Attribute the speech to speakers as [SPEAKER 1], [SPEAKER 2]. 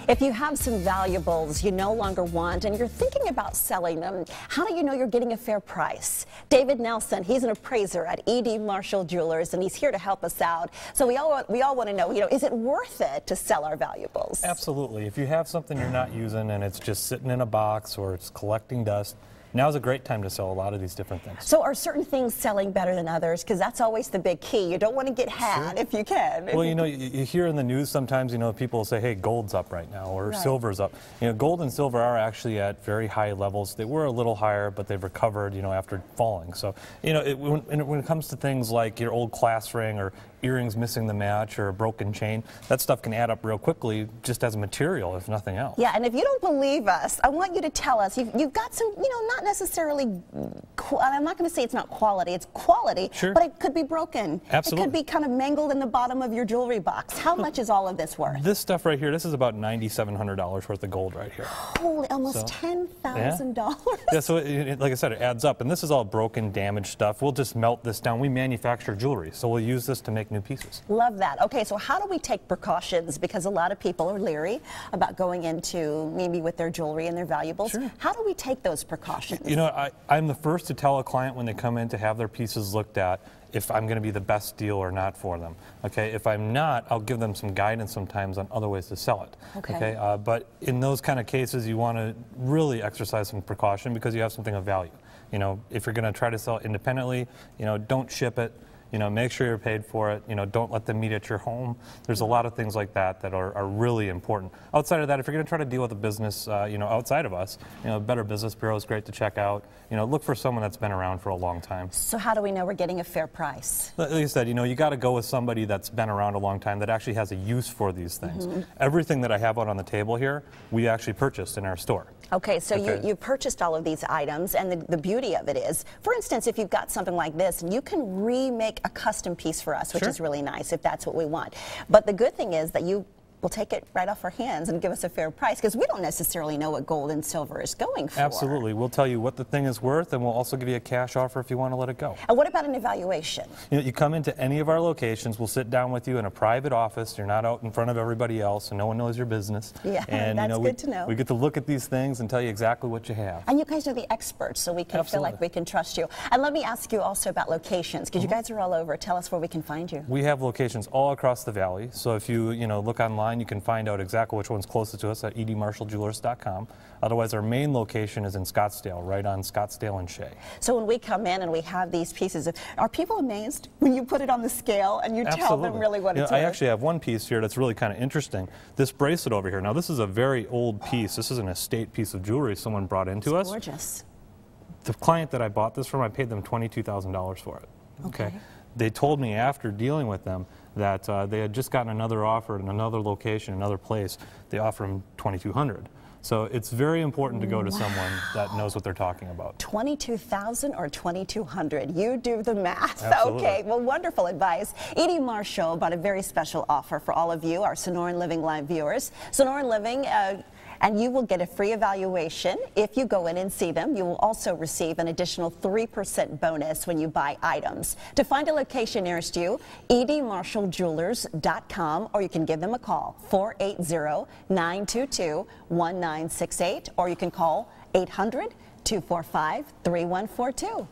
[SPEAKER 1] If you have some valuables you no longer want and you're thinking about selling them, how do you know you're getting a fair price? David Nelson, he's an appraiser at E.D. Marshall Jewelers, and he's here to help us out. So we all want to know, is it worth it to sell our valuables?
[SPEAKER 2] Absolutely. If you have something you're not using and it's just sitting in a box or it's collecting dust, now's a great time to sell a lot of these different things.
[SPEAKER 1] So are certain things selling better than others? Because that's always the big key. You don't want to get had if you can.
[SPEAKER 2] Well, you hear in the news sometimes, people say, hey, gold's up right now or silver's up. Gold and silver are actually at very high levels. They were a little higher, but they've recovered, after falling. So, when it comes to things like your old class ring or earrings missing the match or a broken chain, that stuff can add up real quickly just as a material, if nothing else.
[SPEAKER 1] Yeah, and if you don't believe us, I want you to tell us. You've got some, not necessarily, I'm not going to say it's not quality, it's quality, but it could be broken.
[SPEAKER 2] Absolutely.
[SPEAKER 1] It could be kind of mangled in the bottom of your jewelry box. How much is all of this worth?
[SPEAKER 2] This stuff right here, this is about $9,700 worth of gold right here.
[SPEAKER 1] Holy, almost $10,000.
[SPEAKER 2] Yeah, so like I said, it adds up, and this is all broken, damaged stuff. We'll just melt this down. We manufacture jewelry, so we'll use this to make new pieces. Love that.
[SPEAKER 1] Okay, so how do we take precautions? Because a lot of people are leery about going into maybe with their jewelry and their valuables.
[SPEAKER 2] Sure.
[SPEAKER 1] How do we take those precautions?
[SPEAKER 2] I'm the first to tell a client when they come in to have their pieces looked at if I'm going to be the best deal or not for them. Okay, if I'm not, I'll give them some guidance sometimes on other ways to sell it. Okay, but in those kind of cases, you want to really exercise some precaution because you have something of value. If you're going to try to sell it independently, don't ship it. Make sure you're paid for it. Don't let them meet at your home. There's a lot of things like that that are really important. Outside of that, if you're going to try to deal with a business, outside of us, Better Business Bureau is great to check out. Look for someone that's been around for a long time.
[SPEAKER 1] So how do we know we're getting a fair price?
[SPEAKER 2] Like you said, you got to go with somebody that's been around a long time that actually has a use for these things. Everything that I have out on the table here, we actually purchased in our store.
[SPEAKER 1] Okay, so you purchased all of these items, and the beauty of it is, for instance, if you've got something like this, you can remake a custom piece for us, which is really nice if that's what we want. But the good thing is that you will take it right off our hands and give us a fair price, because we don't necessarily know what gold and silver is going for.
[SPEAKER 2] Absolutely. We'll tell you what the thing is worth, and we'll also give you a cash offer if you want to let it go.
[SPEAKER 1] And what about an evaluation?
[SPEAKER 2] You come into any of our locations, we'll sit down with you in a private office. You're not out in front of everybody else, and no one knows your business.
[SPEAKER 1] Yeah,
[SPEAKER 2] and,
[SPEAKER 1] that's good to know.
[SPEAKER 2] We get to look at these things and tell you exactly what you have.
[SPEAKER 1] And you guys are the experts, so we can feel like we can trust you. And let me ask you also about locations, because you guys are all over. Tell us where we can find you.
[SPEAKER 2] We have locations all across the valley, so if you look online, you can find out exactly which one's closest to us at edmarshallJewelers.com. Otherwise, our main location is in Scottsdale, right on Scottsdale and Shea.
[SPEAKER 1] So when we come in and we have these pieces, are people amazed when you put it on the scale and you tell them really what it's worth?
[SPEAKER 2] I actually have one piece here that's really kind of interesting. This bracelet over here. Now, this is a very old piece. This is an estate piece of jewelry someone brought into us.
[SPEAKER 1] Gorgeous.
[SPEAKER 2] The client that I bought this from, I paid them $22,000 for it. Okay. They told me after dealing with them that they had just gotten another offer in another location, another place. They offered them $2,200. So it's very important to go to someone that knows what they're talking about. 22,000
[SPEAKER 1] or 2,200? You do the math.
[SPEAKER 2] Absolutely.
[SPEAKER 1] Okay, well, wonderful advice. E.D. Marshall brought a very special offer for all of you, our Sonoran Living Live viewers. Sonoran Living, and you will get a free evaluation if you go in and see them. You will also receive an additional 3% bonus when you buy items. To find a location nearest you, edmarshallJewelers.com, or you can give them a call, 480-922-1968, or you can call 800-245-3142.